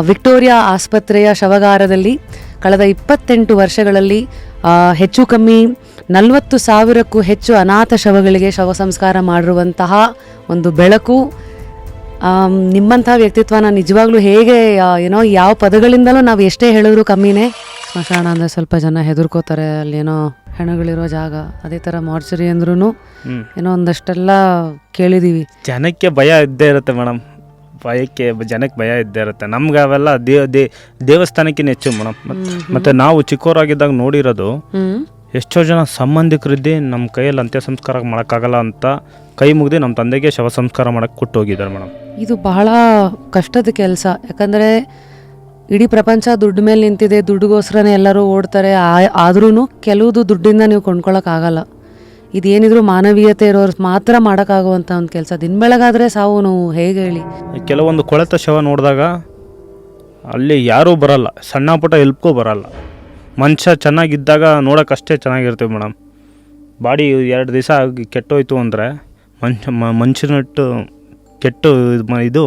Victoria ಆಸ್ಪತ್ರೆಯ ಶವಗಾರದಲ್ಲಿ ಕಳೆದ 28 ವರ್ಷಗಳಲ್ಲಿ ಹೆಚ್ಚು ಕಮ್ಮಿ 40,000ಕ್ಕೂ ಹೆಚ್ಚು ಅನಾಥ ಶವಗಳಿಗೆ ಶವ ಸಂಸ್ಕಾರ ಮಾಡಿರುವಂತಹ ಒಂದು ಬೆಳಕು. ನಿಮ್ಮಂಥ ವ್ಯಕ್ತಿತ್ವನ ನಿಜವಾಗ್ಲೂ ಹೇಗೆ ಯಾವ ಪದಗಳಿಂದಲೂ ನಾವು ಎಷ್ಟೇ ಹೇಳಿದ್ರು ಕಮ್ಮಿನೇ. ಸ್ಮಶಾನ ಅಂದರೆ ಸ್ವಲ್ಪ ಜನ ಹೆದರ್ಕೋತಾರೆ, ಅಲ್ಲೇನೋ ಹೆಣಗಳಿರೋ ಜಾಗ, ಅದೇ ಥರ ಮಾರ್ಚರಿ ಅಂದ್ರೂ ಏನೋ ಒಂದಷ್ಟೆಲ್ಲ ಕೇಳಿದ್ದೀವಿ. ಜನಕ್ಕೆ ಭಯ ಇದ್ದೇ ಇರುತ್ತೆ ಮೇಡಮ್, ಜನಕ್ಕೆ ಭಯ ಇದ್ದೇ ಇರುತ್ತೆ. ನಮ್ಗೆ ಅವೆಲ್ಲ ದೇವಸ್ಥಾನಕ್ಕಿಂತ ಹೆಚ್ಚು ಮೇಡಮ್. ಮತ್ತು ನಾವು ಚಿಕ್ಕವರಾಗಿದ್ದಾಗ ನೋಡಿರೋದು ಎಷ್ಟೋ ಜನ ಸಂಬಂಧಿಕರಿದ್ದೆ ನಮ್ಮ ಕೈಯಲ್ಲಿ ಅಂತ್ಯ ಸಂಸ್ಕಾರ ಮಾಡೋಕ್ಕಾಗಲ್ಲ ಅಂತ ಕೈ ಮುಗಿದು ನಮ್ಮ ತಂದೆಗೆ ಶವ ಸಂಸ್ಕಾರ ಮಾಡೋಕ್ಕೆ ಕೊಟ್ಟು ಹೋಗಿದ್ದಾರೆ ಮೇಡಮ್. ಇದು ಬಹಳ ಕಷ್ಟದ ಕೆಲಸ, ಯಾಕಂದರೆ ಇಡೀ ಪ್ರಪಂಚ ದುಡ್ಡು ಮೇಲೆ ನಿಂತಿದೆ, ದುಡ್ಡುಗೋಸ್ಕರನೇ ಎಲ್ಲರೂ ಓಡ್ತಾರೆ. ಆದ್ರೂ ಕೆಲವುದು ದುಡ್ಡಿಂದ ನೀವು ಕೊಂಡ್ಕೊಳ್ಳೋಕ್ಕಾಗಲ್ಲ. ಇದೇನಿದ್ರು ಮಾನವೀಯತೆ ಇರೋರು ಮಾತ್ರ ಮಾಡೋಕ್ಕಾಗುವಂಥ ಒಂದು ಕೆಲಸ. ದಿನ ಬೆಳಗಾದರೆ ಸಾವು ನೋವು ಹೇಗೆ ಹೇಳಿ. ಕೆಲವೊಂದು ಕೊಳೆತ ಶವ ನೋಡಿದಾಗ ಅಲ್ಲಿ ಯಾರೂ ಬರಲ್ಲ, ಸಣ್ಣ ಪುಟ್ಟ ಹೆಲ್ಪ್ಗೂ ಬರಲ್ಲ. ಮನುಷ್ಯ ಚೆನ್ನಾಗಿದ್ದಾಗ ನೋಡೋಕ್ಕಷ್ಟೇ ಚೆನ್ನಾಗಿರ್ತೀವಿ ಮೇಡಮ್. ಬಾಡಿ 2 ದಿವಸ ಕೆಟ್ಟೋಯ್ತು ಅಂದರೆ ಮನುಷ್ಯನಟ್ಟು ಕೆಟ್ಟು ಇದು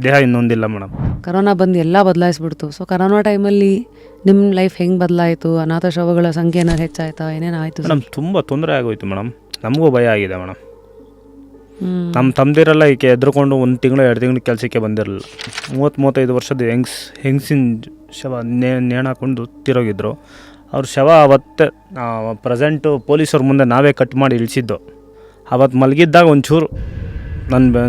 ದೇಹ ಇನ್ನೊಂದಿಲ್ಲ ಮೇಡಮ್. ಕರೋನಾ ಬಂದು ಎಲ್ಲ ಬದಲಾಯಿಸ್ಬಿಡ್ತು. ಸೊ ಕರೋನಾ ಟೈಮಲ್ಲಿ ನಿಮ್ಮ ಲೈಫ್ ಹೆಂಗೆ ಬದಲಾಯಿತು? ಅನಾಥ ಶವಗಳ ಸಂಖ್ಯೆ ಏನಾರು ಹೆಚ್ಚಾಯ್ತಾ? ಏನೇನಾಯಿತು ಮೇಡಮ್? ತುಂಬ ತೊಂದರೆ ಆಗೋಯ್ತು ಮೇಡಮ್. ನಮಗೂ ಭಯ ಆಗಿದೆ ಮೇಡಮ್. ನಮ್ಮ ತಮ್ಮದಿರೆಲ್ಲ ಈಕೆ ಎದ್ರುಕೊಂಡು 1 ತಿಂಗಳು 2 ತಿಂಗಳು ಕೆಲಸಕ್ಕೆ ಬಂದಿರಲಿಲ್ಲ. 30-35 ವರ್ಷದ ಹೆಂಗಸಿನ ಶವ ನೇಣು ಹಾಕೊಂಡು ತಿರೋಗಿದ್ರು. ಅವ್ರ ಶವ ಅವತ್ತೇ ಪ್ರೆಸೆಂಟು ಪೊಲೀಸವ್ರ ಮುಂದೆ ನಾವೇ ಕಟ್ ಮಾಡಿ ಇಳಿಸಿದ್ದು. ಅವತ್ತು ಮಲಗಿದ್ದಾಗ ಒಂಚೂರು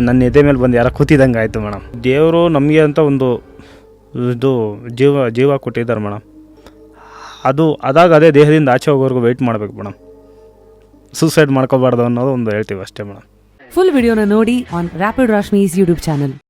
ನನ್ನ ಎದೆ ಮೇಲೆ ಬಂದು ಯಾರೋ ಕೂತಿದ್ದಂಗೆ ಆಯಿತು ಮೇಡಮ್. ದೇವರು ನಮಗೆ ಅಂತ ಒಂದು ಇದು ಜೀವ ಕೊಟ್ಟಿದ್ದಾರೆ ಮೇಡಮ್. ಅದಾಗ ಅದೇ ದೇಹದಿಂದ ಆಚೆ ಹೋಗೋವರೆಗೂ ವೆಯ್ಟ್ ಮಾಡಬೇಕು ಮೇಡಮ್. ಸೂಸೈಡ್ ಮಾಡ್ಕೋಬಾರ್ದು ಅನ್ನೋದು ಒಂದು ಹೇಳ್ತೀವಿ ಅಷ್ಟೇ ಮೇಡಮ್. ಫುಲ್ ವಿಡಿಯೋನ ನೋಡಿ ಆನ್ ರ್ಯಾಪಿಡ್ ರಾಶ್ಮೀಸ್ ಯೂಟ್ಯೂಬ್ ಚಾನಲ್.